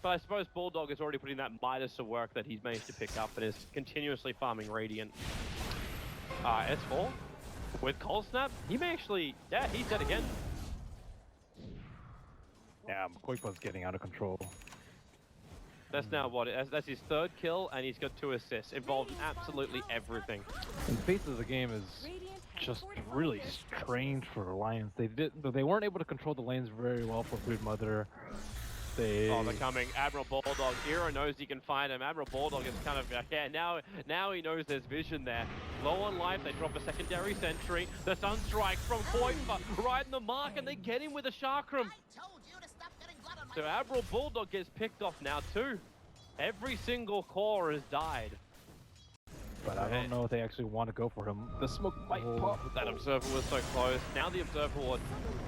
But I suppose Bulldog is already putting that Midas to work that he's managed to pick up and is continuously farming Radiant. S4 with Cold Snap, he may actually, yeah, he's dead again. Yeah, Koipa's getting out of control. That's now what, that's his third kill and he's got 2 assists, involved in absolutely everything. And the pace of the game is just really strange for Alliance. They weren't able to control the lanes very well for Brood Mother. Oh, they're coming. Admiral Bulldog. Era knows he can find him. Admiral Bulldog is kind of, yeah, now he knows there's vision there. Low on life, they drop a secondary sentry. The Sunstrike from Koipa right in the mark, and they get him with a Chakram. So Admiral Bulldog gets picked off now too. Every single core has died. But I don't know if they actually want to go for him. The smoke might pop. That Observer was so close. Now the Observer Ward.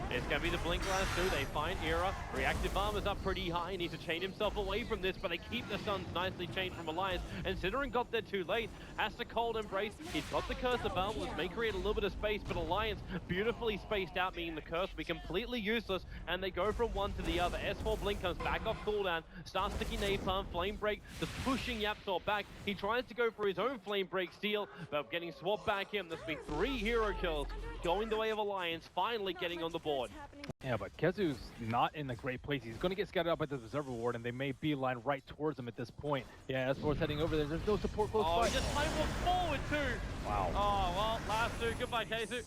It's going to be the Blink last 2. They find Era. Reactive armor's up pretty high. He needs to chain himself away from this, but they keep the Suns nicely chained from Alliance. And Siddarin got there too late. Has to Cold Embrace. He's got the Curse of Boundless. May create a little bit of space, but Alliance beautifully spaced out, meaning the Curse will be completely useless. And they go from one to the other. S4 Blink comes back off cooldown. Starts sticking Napalm. Flame Break. Just pushing YapzOr back. He tries to go for his own Flame Break steal, but getting swapped back in. There's been 3 hero kills going the way of Alliance, finally getting on the board. Yeah, but Kezu's not in a great place. He's going to get scattered out by the Observer Ward, and they may beeline right towards him at this point. Yeah, S4's heading over there. There's no support close by. Oh, he just play walk forward too. Wow. Oh, well, last 2. Goodbye, Kezu.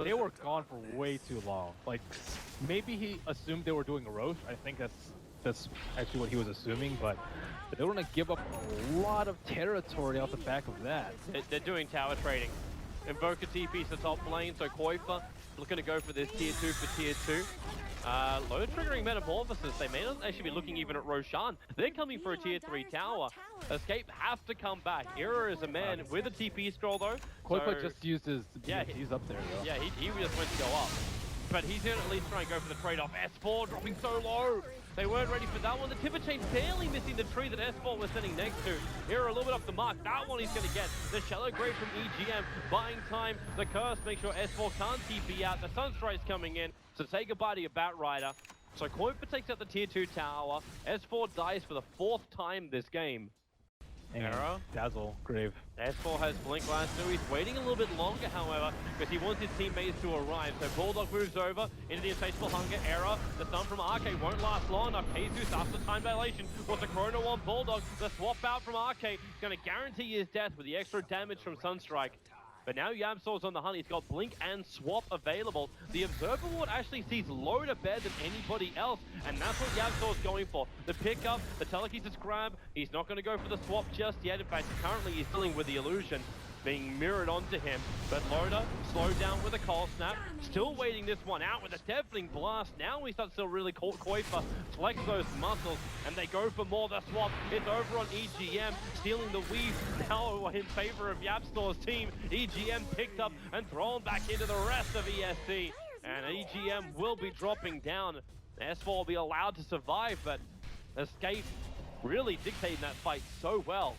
They were gone for way too long. Like, maybe he assumed they were doing a Roche. I think that's actually what he was assuming, but they were going to give up a lot of territory off the back of that. They're doing tower trading. Invoker TP's the top lane, so Koipa looking to go for this tier 2 for tier 2. Low triggering Metamorphosis. They may not actually be looking even at Roshan. They're coming for a tier 3 tower. Escape have to come back. Era is a man with a TP scroll though. Koipa just used his, yeah, he's up there though. Yeah, he just went to go up. But he's going to at least try and go for the trade-off. S4 dropping so low. They weren't ready for that one. The Tipper Chain barely missing the tree that S4 was sitting next to. Here a little bit off the mark. That one he's going to get. The Shallow Grave from EGM buying time. The Curse make sure S4 can't TP out. The Sunstrike's coming in. So say goodbye to your Bat Rider. So Koipa takes out the tier 2 tower. S4 dies for the 4th time this game. Arrow. Dazzle, Grave. S4 has Blink last 2. He's waiting a little bit longer, however, because he wants his teammates to arrive. So Bulldog moves over into the Insatiable Hunger era. The stun from RK won't last long enough. Jesus after time dilation. What's a Chrono on Bulldog? The swap out from RK is going to guarantee his death with the extra damage from Sunstrike. But now YapzOr's on the hunt. He's got Blink and Swap available. The Observer Ward actually sees Loader better than anybody else, and that's what YapzOr's going for. The pickup, the telekinesis grab. He's not going to go for the swap just yet. In fact, currently he's dealing with the illusion being mirrored onto him. But Loader slowed down with a Cold Snap. Still waiting this one out with a Deafening Blast. Now he starts to really Koipa flex those muscles, and they go for more. The swap, it's over on EGM, stealing the weave now in favor of YapzOr's team. EGM picked up and thrown back into the rest of ESC. And EGM will be dropping down. S4 will be allowed to survive, but Escape really dictating that fight so well.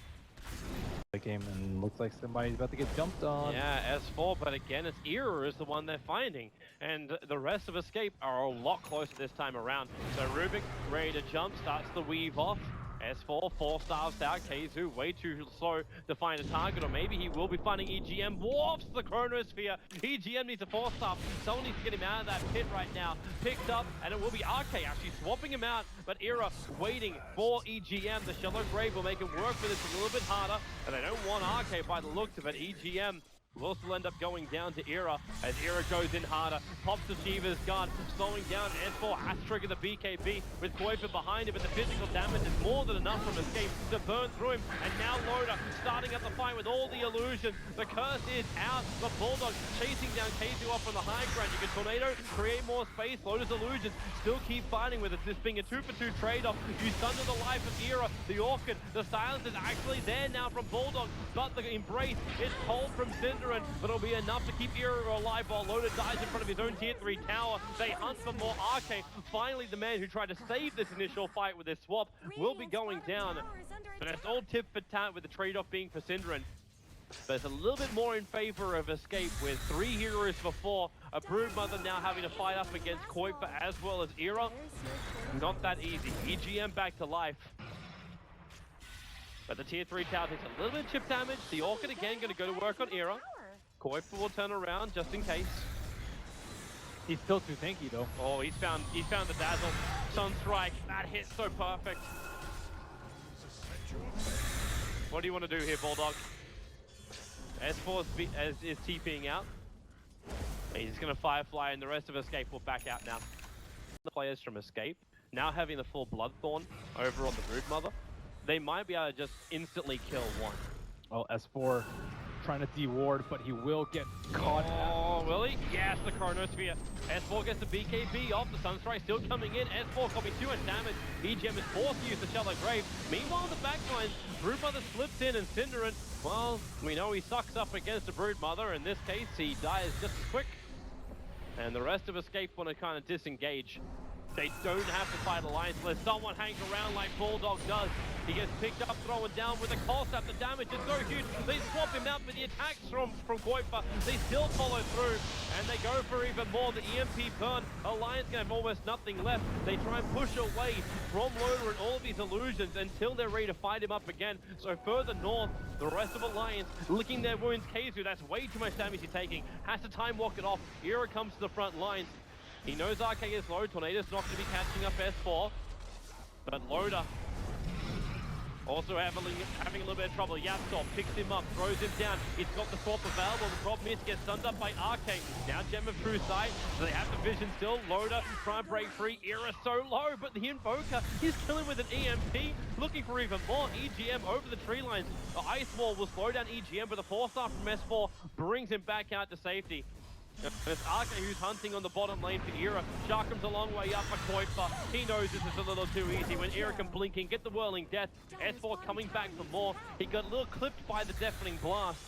The game, and looks like somebody's about to get jumped on. Yeah, S4, but again, it's Era is the one they're finding. And the rest of Escape are a lot closer this time around. So Rubik ready to jump, starts the weave off. S4, 4-stars out. Kezu way too slow to find a target, or maybe he will be finding EGM. Warps the Chronosphere. EGM needs a 4-star. Someone needs to get him out of that pit right now. Picked up, and it will be RK actually swapping him out, but Era waiting for EGM. The Shallow Grave will make him work for this a little bit harder, and they don't want RK by the looks of it. EGM will still end up going down to Era as Era goes in harder. Pops the Shiva's gun, slowing down. S4 has to trigger the BKB with Koipa behind him, but the physical damage is more than enough from Escape to burn through him. And now Loader starting up the fight with all the illusions. The Curse is out. The Bulldog chasing down Kezu off on the high ground. You can Tornado, create more space. Loader's illusions still keep fighting with it. This being a 2-for-2 trade-off. You sunder the life of Era. The Orchid, the silence is actually there now from Bulldog, but the Embrace is cold from Cinder. But it'll be enough to keep Era alive while Loader dies in front of his own tier 3 tower. They hunt for more RK. Finally, the man who tried to save this initial fight with his swap will be going down. But it's all tip for tat with the trade-off being for Synderen. But it's a little bit more in favor of Escape with 3 heroes for 4. A Broodmother now having to fight up against Kuiper as well as Era. Not that easy. EGM back to life. But the tier 3 tower takes a little bit of chip damage. The Orchid again going to go to work on Era. Kuiper will turn around just in case. He's still too tanky though. Oh, he's found the dazzle. Sunstrike, that hit so perfect. What do you want to do here, Bulldog? S4 is TPing out. He's going to Firefly and the rest of Escape will back out now. The players from Escape, now having the full Bloodthorn over on the Broodmother, they might be able to just instantly kill one. Well, S4 trying to de-ward, but he will get caught. Oh, will he? Yes, the Chronosphere. S4 gets the BKB off, the Sunstrike still coming in. S4 copying too much damage. EGM is forced to use the Shallow Grave. Meanwhile, the backline, Broodmother slips in and Cinderin, well, we know he sucks up against the Broodmother. In this case, he dies just as quick. And the rest of Escape want to kind of disengage. They don't have to fight Alliance. Let someone hang around like Bulldog does. He gets picked up, thrown down with a call snap. The damage is so huge. They swap him out for the attacks from Kuiper. They still follow through, and they go for even more. The EMP burn. Alliance can have almost nothing left. They try and push away from Loader and all of these illusions until they're ready to fight him up again. So further north, the rest of Alliance licking their wounds. Keizu, that's way too much damage he's taking. Has to time walk it off. Era comes to the front lines. He knows RK is low. Tornado's not going to be catching up S4. But Loader also having a little bit of trouble. Yapsol picks him up, throws him down. He's got the swap available. The problem is he gets stunned up by RK. Now Gem of True Sight. So they have the vision still. Loader trying to break free. Era so low, but the Invoker is killing with an EMP. Looking for even more. EGM over the tree lines. The Ice Wall will slow down EGM, but the 4-star from S4 brings him back out to safety. It's RK who's hunting on the bottom lane for Era. Sharkham's a long way up for Kuiper. He knows this is a little too easy. When Era can blink in, get the whirling death. S4 coming back for more. He got a little clipped by the deafening blast.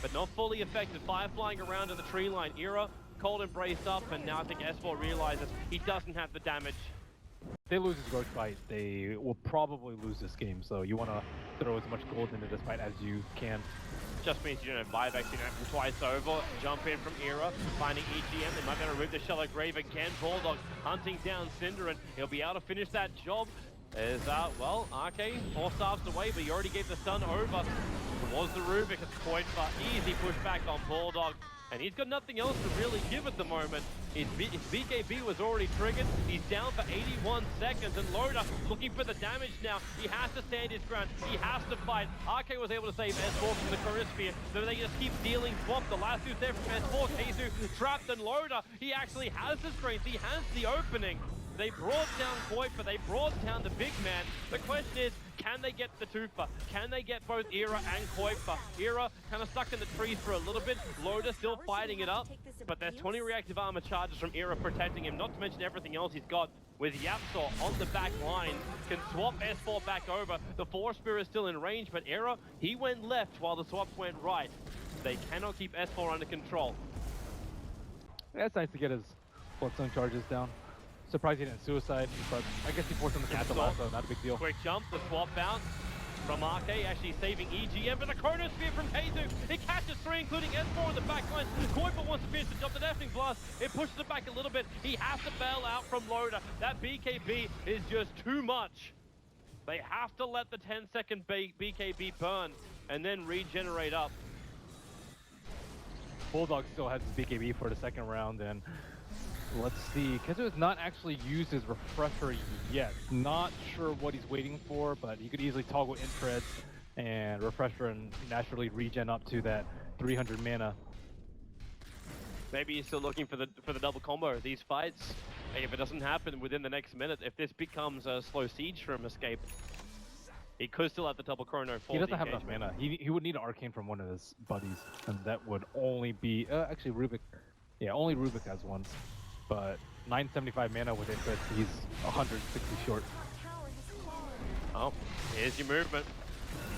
But not fully effective. Fire flying around in the tree line. Era cold embraced up, and now I think S4 realizes he doesn't have the damage. If they lose this Roach fight, they will probably lose this game. So you want to throw as much gold into this fight as you can. Just means you don't have buybacks, you don't have them twice over. Jump in from Era, finding EGM. They might be able to rip the Shallow Grave again. Bulldog hunting down Cinderin. He'll be able to finish that job. As, well, RK 4 stars away, but he already gave the stun over towards the Rubik. It's Kuiper. Easy pushback on Bulldog. And he's got nothing else to really give at the moment. His BKB was already triggered. He's down for 81 seconds. And Loader looking for the damage now. He has to stand his ground. He has to fight. RK was able to save S4 from the Chronosphere. So they just keep dealing swap. The last who's there from S4, Keizu trapped, and Loader, he actually has the screens. He has the opening. They brought down Kuiper, they brought down the big man. The question is, can they get the twofer? Can they get both Era and Kuiper? Era kind of stuck in the trees for a little bit. Loader still fighting it up, but there's 20 reactive armor charges from Era protecting him, not to mention everything else he's got. With Yapsor on the back line, can swap S4 back over. The Force Spear is still in range, but Era, he went left while the swaps went right. They cannot keep S4 under control. Yeah, it's nice to get his Bloodstone charges down. Surprised he didn't suicide, but I guess he forced him to finish the last, so not a big deal. Quick jump, the swap bounce from RK, actually saving EGM, but the Chronosphere from Keizu. It catches 3, including S4 in the back line. Kuiper wants to finish the jump, the deafening blast. It pushes it back a little bit. He has to bail out from Loader. That BKB is just too much. They have to let the 10-second BKB burn and then regenerate up. Bulldog still has his BKB for the second round, and let's see. Keizu has not actually used his refresher yet. Not sure what he's waiting for, but he could easily toggle infrareds and refresher and naturally regen up to that 300 mana. Maybe he's still looking for the double combo of these fights. And if it doesn't happen within the next minute, if this becomes a slow siege from Escape, he could still have the double chrono for He doesn't have enough mana. He would need an arcane from one of his buddies, and that would only be actually Rubik. Yeah, only Rubik has one. But 975 mana with interest, he's 160 short. Oh, here's your movement.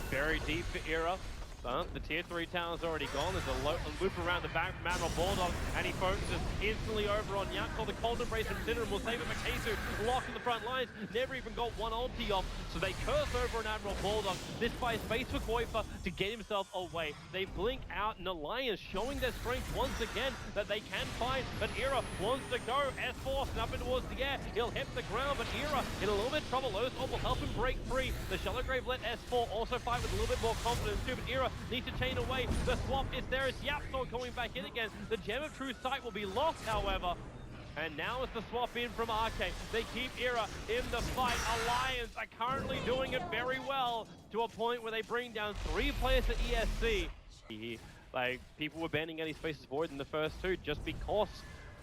Very deep for Era. The tier 3 tower's already gone. There's a loop around the back from Admiral Bulldog, and he focuses instantly over on Yakko. The cold embrace from Cinder will save it for Keizu. Lock in the front lines, never even got one ulti off, so they curse over on Admiral Bulldog. This buys space for Koifa to get himself away. They blink out, and Alliance showing their strength once again that they can find, but Era wants to go. S4 snapping towards the air. He'll hit the ground, but Era in a little bit of trouble. Lotus Orb will help him break free. The Shallow Grave let S4 also fight with a little bit more confidence too, but Era needs to chain away. The swap is there. It's Yapstor going back in again. The Gem of True Sight will be lost, however. And now it's the swap in from Arcade. They keep Era in the fight. Alliance are currently doing it very well to a point where they bring down 3 players at ESC. Like, people were banning any spaces void in the first 2 just because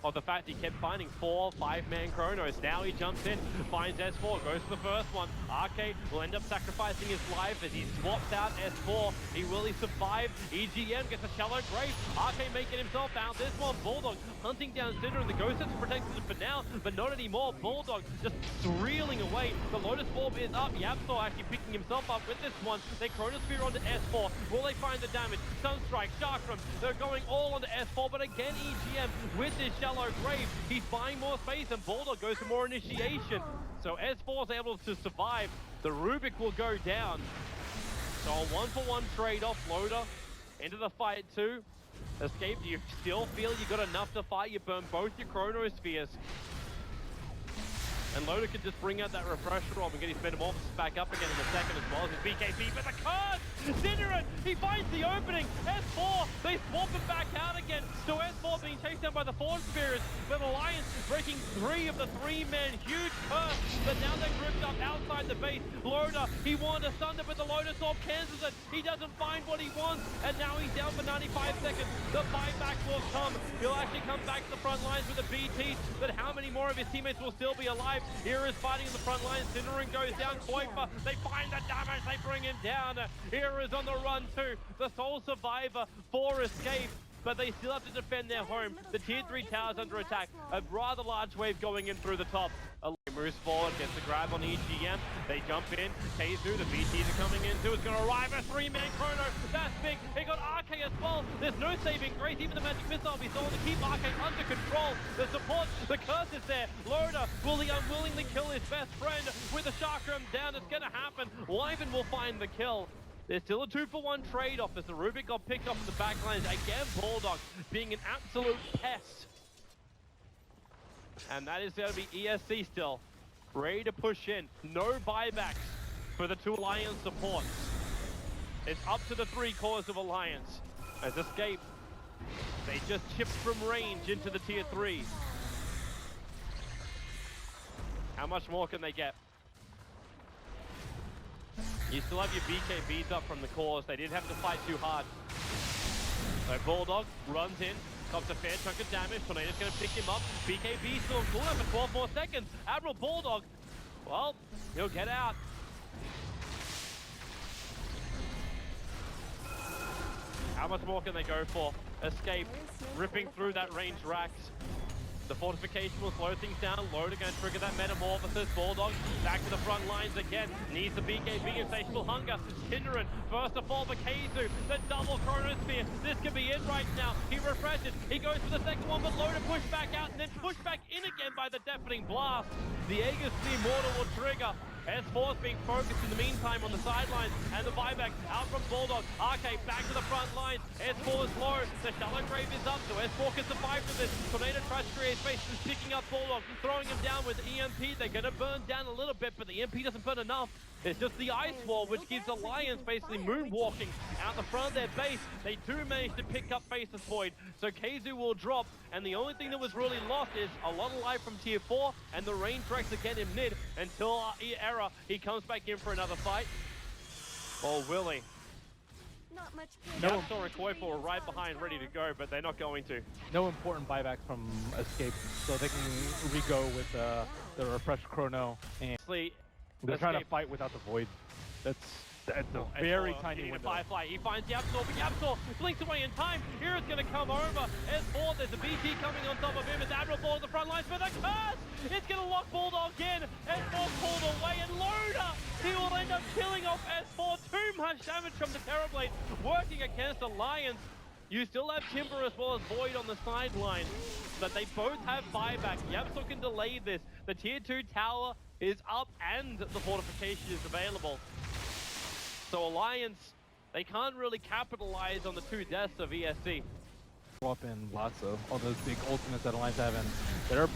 of the fact he kept finding 4, 5-man chronos. Now he jumps in, finds S4, goes for the first one. Arcade will end up sacrificing his life as he swaps out S4. Will he survive? EGM gets a shallow grave. Arcade making himself out. This one, Bulldog hunting down Cinder, and the Ghost is protected for now, but not anymore. Bulldog just reeling away. The Lotus Orb is up. Yapstor actually picking himself up with this one. They Chronosphere onto S4. Will they find the damage? Sunstrike, Chakram, they're going all onto S4, but again EGM with this shallow grave. He's buying more space, and Bulldog goes for more initiation. So S4 is able to survive. The Rubik will go down. So a 1-for-1 trade-off. Loader into the fight too. Escape, do you still feel you got enough to fight? You burn both your Chronospheres. And Loader can just bring out that refresher orb and get his metamorphosis back up again in a second as well as his BKB. But the card! Cinder, he finds the opening! S4, they swap it back out again. So S4 being chased down by the Force Spirits, but Alliance breaking 3 of the 3-men. Huge curse, but now they're gripped up outside the base. Loader, he wanted to thunder, but the Lotus Orb cancels it. He doesn't find what he wants, and now he's down for 95 seconds. The buyback will come. He'll actually come back to the front lines with the BTs, but how many more of his teammates will still be alive? Era's fighting in the front line. Cindering goes down. Koifa, they find the damage. They bring him down. Era's on the run too. The sole survivor for Escape, but they still have to defend their home. The tier 3 tower's under attack. A rather large wave going in through the top. Moves forward, gets the grab on EGM. They jump in. Keizu, the BTs are coming in too. It's going to arrive. A 3-man chrono. That's big. He got Arcade as well. There's no saving grace. Even the magic missile will be sold to keep Arcade under control. The support, the curse is there. Loader, will he unwillingly kill his best friend with the chakram down? It's going to happen. Wyvern will find the kill. There's still a 2-for-1 trade-off as the Rubik got picked up in the back lines. Again, Bulldog being an absolute pest. And that is going to be ESC still. Ready to push in. No buybacks for the 2 Alliance supports. It's up to the 3 cores of Alliance. As Escape, they just chipped from range into the tier 3. How much more can they get? You still have your BKBs up from the cores. They didn't have to fight too hard. So Bulldog runs in. Comes a fair chunk of damage. Tornado's going to pick him up. BKB still cool for 12 more seconds. Admiral Bulldog, well, he'll get out. How much more can they go for? Escape, ripping through that range racks. The fortification will slow things down. Loader going to trigger that metamorphosis. Bulldog back to the front lines again. Needs the BKB, insatiable hunger. Cinderin, first to fall for Keizu. The double Chronosphere. This could be it right now. He refreshes. He goes for the second one, but Loader pushed back out and then pushed back in again by the deafening blast. The Aegis the Immortal will trigger. S4's being focused in the meantime on the sidelines, and the buyback out from Bulldog. Arcade back to the front lines. S4 is low. The shallow grave is up, so S4 can survive from this. Tornado tries to create space, picking up Bulldog, throwing him down with EMP. They're going to burn down a little bit, but the EMP doesn't burn enough. It's just the ice wall, which gives Alliance basically moonwalking out the front of their base. They do manage to pick up Faceless Void, so Keizu will drop, and the only thing that was really lost is a lot of life from tier 4, and the range tracks again in mid until Era, he comes back in for another fight. Or will he? Not much Yapstor and Koifa were right behind, ready to go, but they're not going to. No important buybacks from Escape, so they can re-go with the refresh chrono. And they're trying to fight without the void. That's a very tiny window. Firefly. He finds Yapstor, but Yapstor blinks away in time. Hero's going to come over. S4, there's a BT coming on top of him. It's Admiral Bulldog the front lines for the curse. It's going to lock Bulldog in. S4 pulled away, and Loader, he will end up killing off S4. 2 much damage from the Terrorblade working against Alliance. You still have Timber as well as Void on the sideline, but they both have buyback. Yapsel can delay this. The tier 2 tower is up and the fortification is available. So Alliance, they can't really capitalize on the 2 deaths of ESC. Up in lots of all those big ultimates that Alliance have, and their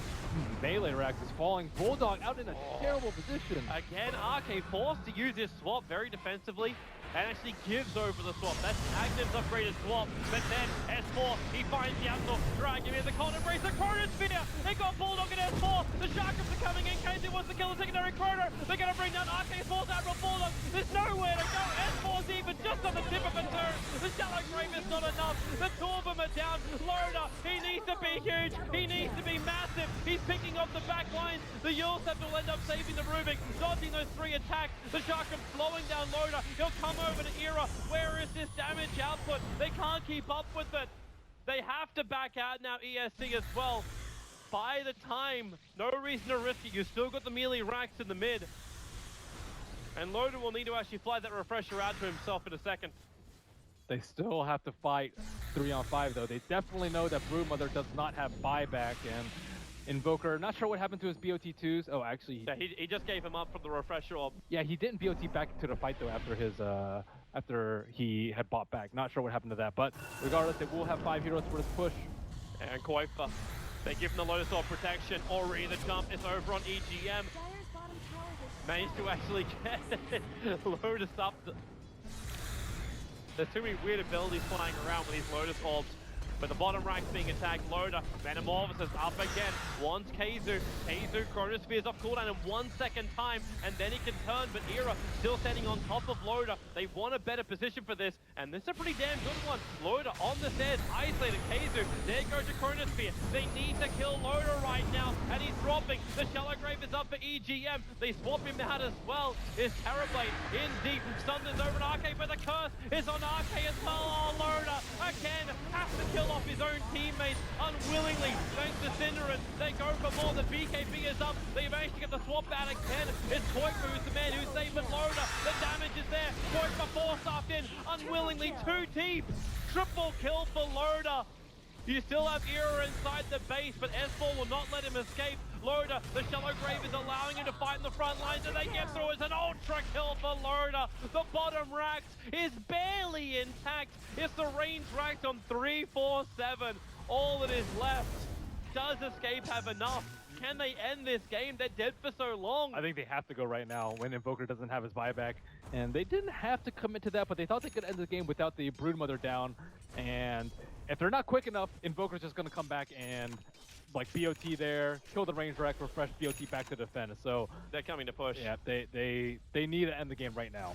melee Rax is falling. Bulldog out in a terrible position. Again, RK forced to use his swap very defensively and actually gives over the swap. That's Agnim's upgraded swap. But then S4, he finds the outlaw, dragging in the corner, brace the Chronosphere. They got Bulldog at S4. The Sharkers are coming in. KZ wants to kill the secondary Chrono. They're going to bring down RK Force out from Bulldog. There's nowhere to go. S4's even just on the tip of a turn. The Shallow Grave is not enough. The two of them are down. Loda, he needs to be huge. He needs to be massive. He's picking up the back lines. The Yulsep will end up saving the Rubik, dodging those 3 attacks. The Sharkers slowing down Loda. He'll come over to Era. Where is this damage output? They can't keep up with it. They have to back out now, ESC as well. By the time, no reason to risk it. You still got the melee racks in the mid. And Loda will need to actually fly that refresher out to himself in a second. They still have to fight 3-on-5 though. They definitely know that Broodmother does not have buyback, and Invoker, not sure what happened to his BOT2s. Oh, actually, yeah, he just gave him up from the refresher orb. Yeah, he didn't BOT back into the fight though after his after he had bought back. Not sure what happened to that, but regardless, they will have 5 heroes for this push. And Koifa, they give him the Lotus Orb protection. Already the jump is over on EGM. Managed to actually get Lotus up. There's too many weird abilities flying around with these Lotus Orbs. But the bottom rank's being attacked. Loda, Metamorphosis up again. Wants Keizu. Keizu, Chronosphere's off cooldown in 1 second time, and then he can turn, but Era still standing on top of Loda. They want a better position for this, and this is a pretty damn good one. Loda on the stairs, isolated Keizu. There goes the Chronosphere. They need to kill Loda right now, and he's dropping. The Shallow Grave is up for EGM. They swap him out as well. Is Terrorblade in deep. Thunders over an RK, but the curse is on RK as well. Oh, Loda again has to kill off his own teammates unwillingly, thanks to Cinderin. They go for more. The BKB is up. They managed to get the swap out again. It's Koifa who's the man who's saving Loda. The damage is there. Koifa force-staffed in unwillingly. 2 deep. Triple kill for Loda. You still have Era inside the base, but S4 will not let him escape. Loda, the Shallow Grave is allowing him to fight in the front lines, and they get through. It's an ultra kill for Loda. The bottom racks is barely intact. It's the range racks on 3, 4, 7. All that is left. Does Escape have enough? Can they end this game? They're dead for so long. I think they have to go right now when Invoker doesn't have his buyback. And they didn't have to commit to that, but they thought they could end the game without the Broodmother down. And if they're not quick enough, Invoker's just going to come back and like BOT there, kill the range rack, refresh BOT back to defend. So they're coming to push. Yeah, they need to end the game right now.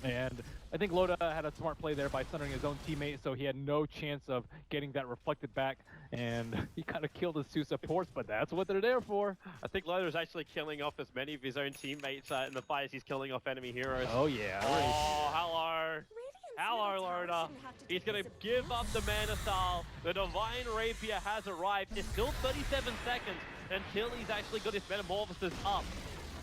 And I think Loda had a smart play there by centering his own teammate, so he had no chance of getting that reflected back, and he kind of killed his 2 supports, but that's what they're there for. I think Loda is actually killing off as many of his own teammates in the fight as he's killing off enemy heroes. Oh yeah. Oh, hello. Hello, Loda. He's going to give up the Mana Style. The Divine Rapier has arrived. It's still 37 seconds until he's actually got his Metamorphosis up.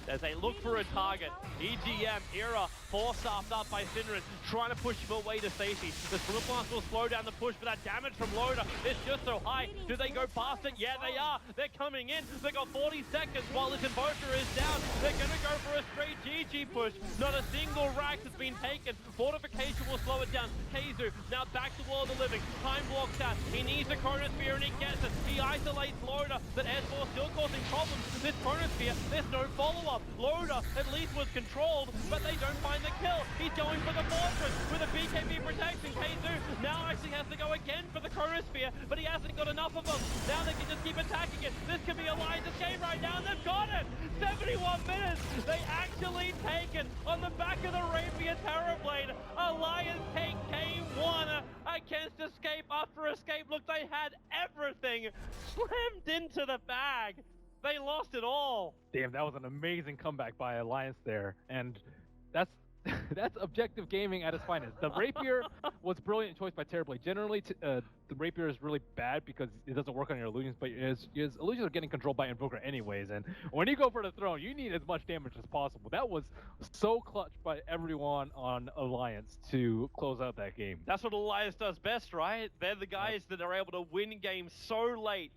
As they look for a target, EGM, Era, force-staffed up by Cinderin, trying to push him away to safety. The Slip Blast will slow down the push, but that damage from Loda is just so high. Do they go past it? Yeah, they are. They're coming in. They got 40 seconds while this Invoker is down. They're going to go for a straight GG push. Not a single rack has been taken. Fortification will slow it down. Keizu now back to World of Living. Time blocks out. He needs the Chronosphere and he gets it. He isolates Loda, but S4 still causing problems. This Chronosphere, there's no follow-up. Loda at least was controlled, but they don't find the kill. He's going for the Fortress with a BKB protection. Keizu now actually has to go again for the Chronosphere, but he hasn't got enough of them. Now they can just keep attacking it. This could be Alliance's game right now, and they've got it! 71 minutes! They actually take it on the back of the Rapier Terrorblade. Alliance take game 1 against Escape after Escape. Look, they had everything slammed into the bag. They lost it all. Damn, that was an amazing comeback by Alliance there. And that's That's objective gaming at its finest. The rapier was brilliant choice by Terribly. Generally, the rapier is really bad because it doesn't work on your illusions, but his illusions are getting controlled by Invoker anyways. And when you go for the throne, you need as much damage as possible. That was so clutch by everyone on Alliance to close out that game. That's what Alliance does best, right? They're the guys that are able to win games so late